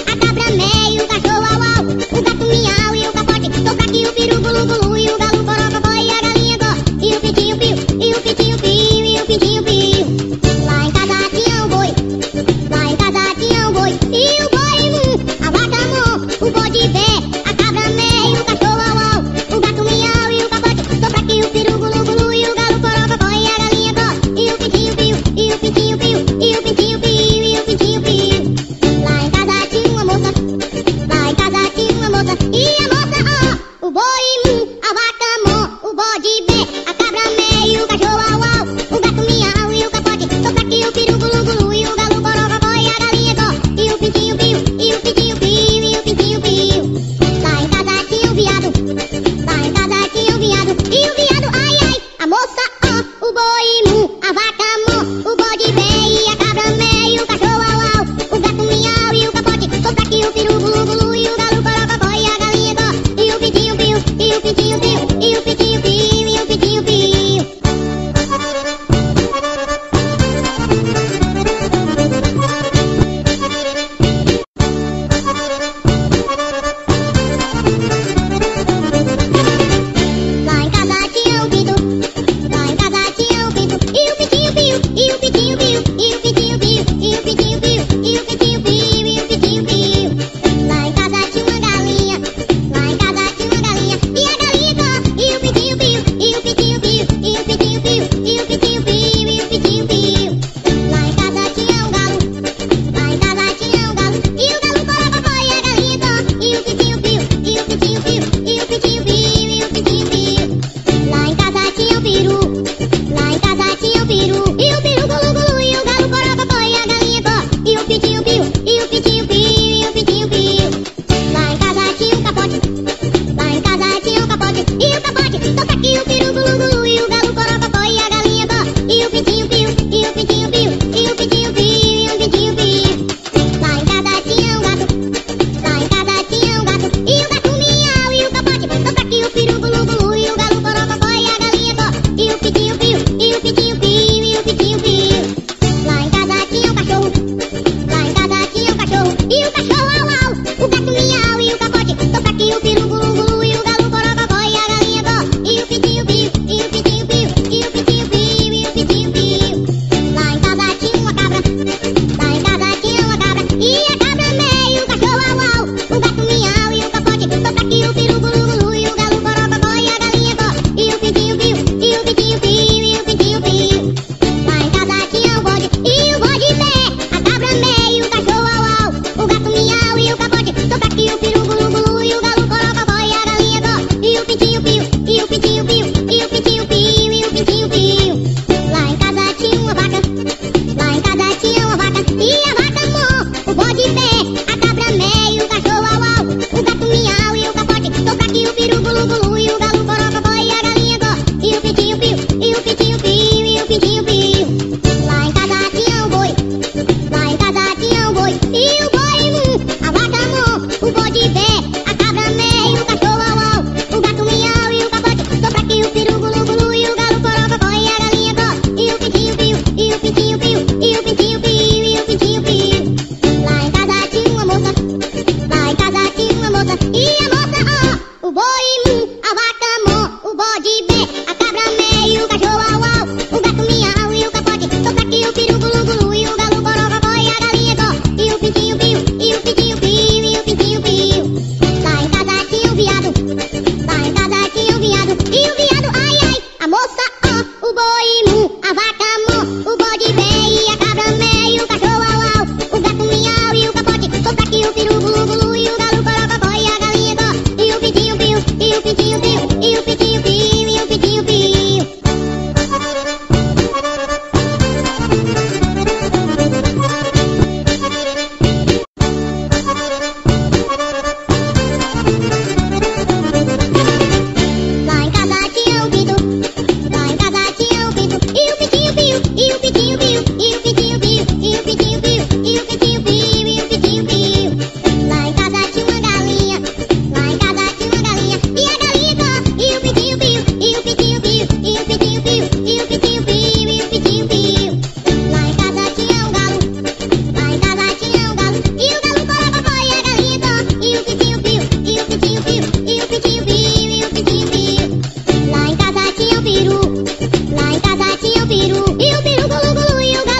a cabra mé e o cachorro au au, o gato miau e o capote, sopra aqui o peru gulu gulu e o galo corococó e a galinha gó, e o pitinho piu, e o pitinho piu, e o pitinho piu. Lá em casa tinha um boi, lá em casa tinha um boi, e o boi a vaca mó, o bode bé, a cabra mé e o cachorro au au, o gato miau e o capote, sopra aqui o peru gulu gulu e o galo corococó e a galinha gó, e o pitinho piu, e o pitinho piu, e o pitinho piu, e o pitinho piu. Lá em casa tinha uma moça, lá em casa tinha uma moça, e a moça ó, o boi a vaca mó, o bode bé, a cabra mé e o cachorro au au, o gato miau e o capote, sopra aqui o peru gulu gulu e o galo corococó e a galinha gó, e o pitinho piu, e o pitinho piu, e o pitinho piu. Lá em casa tinha um viado, lá em casa tinha um viado, e o viado ai ai, a moça ó, o boi a vaca mó, o bode bé e a cabra mé e o cachorro au au, o gato miau e o capote, sopra aqui o peru gulu gulu e o galo corococó e a galinha gó, e o pitinho piu, e o pitinho piu, e o pitinho piu, e o pitinho piu. Lá em casa tinha um pinto, lá em casa tinha um pinto, e o pitinho piu, e o pitinho piu, e o pitinho piu, e o pitinho piu, e o pitinho piu, e o pitinho piu. Lá em casa tinha uma galinha, lá em casa tinha uma galinha, e a galinha gó, e o pitinho piu, e o pitinho piu, e o pitinho piu, e o pitinho piu, e o pitinho piu. Lá em casa tinha um galo, lá em casa tinha um galo, e o galo corococó e a galinha gó, e o pitinho piu, e o pitinho piu, e o pitinho piu, e o pitinho piu. Lá em casa tinha um peru, lá em casa tinha um peru, e o peru gulu gulu e o galo corococó e a galinha gó, e o pitinho piu, e o pitinho piu, e o pitinho piu. Lá em casa tinha um capote, lá em casa tinha um capote, e o capote, sopra aqui o peru gulu gulu e o galo corococó e a galinha gó, e o pitinho piu, e o pitinho piu, e o pitinho piu, e o pitinho piu. Lá em casa tinha um gato, lá em casa tinha um gato, e o gato miau e o capote, sopra aqui o peru gulu gulu e o galo corococó e a galinha gó, e o pitinho piu, e o pitinho piu, e o pitinho piu. Lá em casa tinha um cachorro, lá em casa tinha um cachorro, e o cachorro au au, o gato miau e o capote, sopra aqui o peru gulu gulu e o galo corococó e a galinha gó, e o pitinho piu, e o pitinho piu, e o pitinho piu, e o pitinho piu. Lá em casa tinha uma cabra, lá em casa tinha uma cabra, e a cabra mé e o cachorro au au, o gato miau e o capote, sopra aqui o peru gulu gulu e o galo corococó e a galinha gó, e o pitinho piu, e o pitinho piu, e o pitinho piu. Lá em casa tinha um bode, e o bode bé, a cabra mé e o cachorro au au, o gato miau e o capote, sopra aqui o peru gulu gulu e o galo corococó e a galinha gó, e o pitinho piu, e o pitinho piu, e o pitinho piu, e o pitinho piu. Lá em casa tinha uma vaca, lá em casa tinha uma vaca, e a vaca mó, o bode bé, a cabra